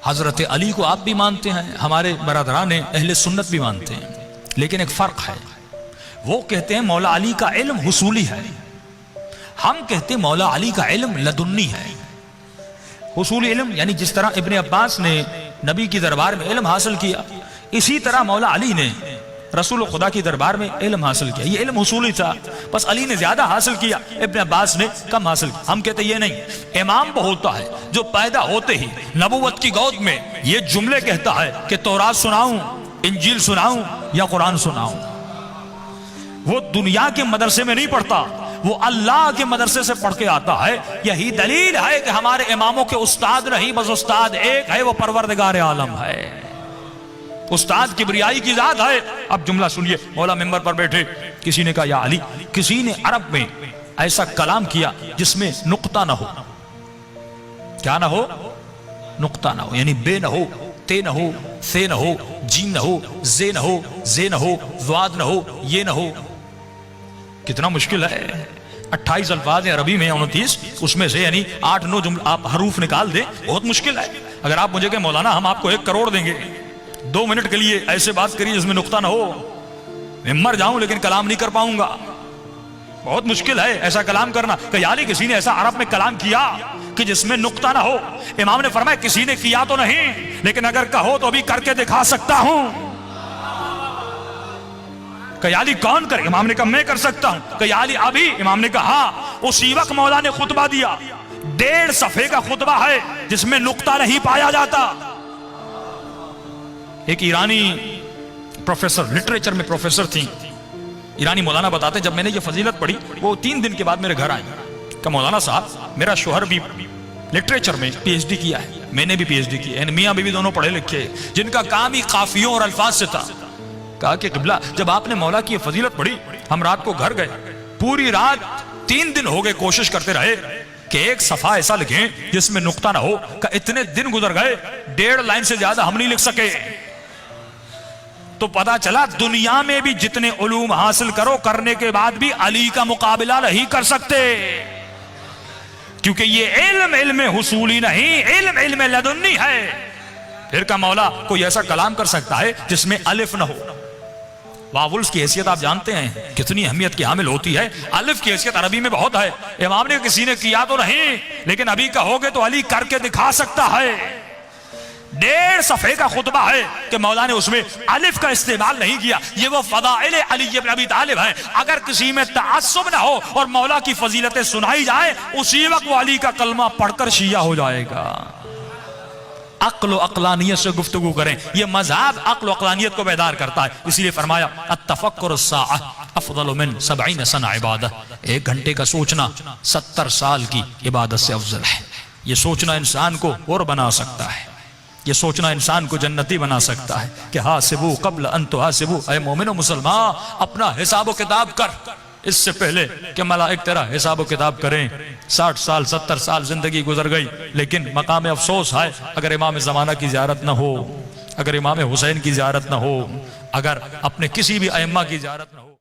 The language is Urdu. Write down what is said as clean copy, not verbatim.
حضرت علی کو آپ بھی مانتے ہیں، ہمارے برادران اہل سنت بھی مانتے ہیں، لیکن ایک فرق ہے، وہ کہتے ہیں مولا علی کا علم حصولی ہے، ہم کہتے ہیں مولا علی کا علم لدنی ہے۔ حصولی علم یعنی جس طرح ابن عباس نے نبی کی دربار میں علم حاصل کیا، اسی طرح مولا علی نے رسول خدا کی دربار میں علم حاصل کیا۔ یہ علم حصولی تھا، بس علی نے زیادہ حاصل کیا، ابن عباس نے کم حاصل کیا۔ ہم کہتے یہ نہیں، امام وہ ہوتا ہے جو پیدا ہوتے ہی نبوت کی گود میں یہ جملے کہتا ہے کہ تورات سناؤں، انجیل سناؤں یا قرآن سناؤں۔ وہ دنیا کے مدرسے میں نہیں پڑھتا، وہ اللہ کے مدرسے سے پڑھ کے آتا ہے۔ یہی دلیل ہے کہ ہمارے اماموں کے استاد نہیں، بس استاد ایک ہے، وہ پروردگار عالم ہے۔ استاد کبریائی کی ذات ہے۔ اب جملہ سنیے، مولا ممبر پر بیٹھے، کسی نے کہا یا علی، کسی نے عرب میں ایسا کلام کیا جس میں نقطہ نہ ہو۔ کیا نہ ہو؟ نقطہ نہ ہو، یعنی بے نہ ہو، تے نہ ہو، سے نہ ہو، جیم نہ ہو، زے نہ ہو، زے نہ ہو، ضاد نہ ہو، یہ نہ ہو۔ کتنا مشکل ہے۔ 28 الفاظ ہیں عربی میں، 29، اس میں سے یعنی 8-9 جملہ آپ حروف نکال دیں، بہت مشکل ہے۔ اگر آپ مجھے کہیں مولانا ہم آپ کو 1 کروڑ دیں گے، 2 منٹ کے لیے ایسے بات کریے جس میں نقطہ نہ ہو، میں مر جاؤں لیکن کلام نہیں کر پاؤں گا۔ بہت مشکل ہے ایسا کلام کرنا۔ کہ یعنی کسی نے ایسا عرب میں کلام کیا کہ جس میں نقطہ نہ ہو۔ امام نے فرمایا کسی نے کیا تو نہیں، لیکن اگر کہو تو ابھی کر کے دکھا سکتا ہوں۔ کہ یعنی کون کرے؟ امام نے کہا میں کر سکتا ہوں۔ کہ یعنی ابھی؟ امام نے کہا ہاں۔ اسی وقت مولا نے خطبہ دیا، 1.5 صفحے کا خطبہ ہے جس میں نقطہ نہیں پایا جاتا۔ ایک ایرانی پروفیسر، لٹریچر میں پروفیسر تھیں، ایرانی مولانا بتاتے جب میں نے یہ فضیلت پڑھی، وہ 3 دن کے بعد میرے گھر آئے کہ مولانا صاحب میرا شوہر بھی لٹریچر میں پی ایچ ڈی کیا ہے، میں نے بھی پی ایچ ڈی کی ہے، میاں بیوی دونوں پڑھے لکھے، جن کا کام ہی قافیوں اور الفاظ سے تھا۔ کہا کہ قبلہ جب آپ نے مولا کی یہ فضیلت پڑھی، ہم رات کو گھر گئے، پوری رات 3 دن ہو گئے کوشش کرتے رہے کہ ایک صفحہ ایسا لکھیں جس میں نقطہ نہ ہو۔ کہ اتنے دن گزر گئے، 1.5 لائن سے زیادہ ہم نہیں لکھ سکے۔ تو پتا چلا دنیا میں بھی جتنے علوم حاصل کرنے کے بعد بھی علی کا مقابلہ نہیں کر سکتے، کیونکہ یہ علم حصولی نہیں، علم لدنی ہے۔ پھر کا مولا کوئی ایسا کلام کر سکتا ہے جس میں الف نہ ہو۔ واولز کی حیثیت آپ جانتے ہیں کتنی اہمیت کی حامل ہوتی ہے۔ الف کی حیثیت عربی میں بہت ہے۔ امام نے کسی نے کیا تو نہیں، لیکن ابھی کہو گے تو علی کر کے دکھا سکتا ہے۔ 1.5 صفحے کا خطبہ ہے کہ مولا نے اس میں الف کا استعمال نہیں کیا۔ یہ وہ فضائل علی بن ابی طالب ہے۔ اگر کسی میں تعصب نہ ہو اور مولا کی فضیلتیں سنائی جائے، اسی وقت وہ علی کا کلمہ پڑھ کر شیعہ ہو جائے گا۔ عقل و عقلانیت سے گفتگو کریں، یہ مذہب عقل و عقلانیت کو بیدار کرتا ہے۔ اس لیے فرمایا التفکر الساعہ افضل من 70 سنہ عبادہ، 1 گھنٹے کا سوچنا 70 سال کی عبادت سے افضل ہے۔ یہ سوچنا انسان کو اور بنا سکتا ہے، یہ سوچنا انسان کو جنتی بنا سکتا ہے کہ حاسبو قبل ان تحاسبو، اے مومن و مسلمان اپنا حساب و کتاب کر اس سے پہلے کہ ملائک تیرا حساب و کتاب کریں۔ 60 سال 70 سال زندگی گزر گئی، لیکن مقام افسوس ہے اگر امام زمانہ کی زیارت نہ ہو، اگر امام حسین کی زیارت نہ ہو، اگر اپنے کسی بھی ائمہ کی زیارت نہ ہو۔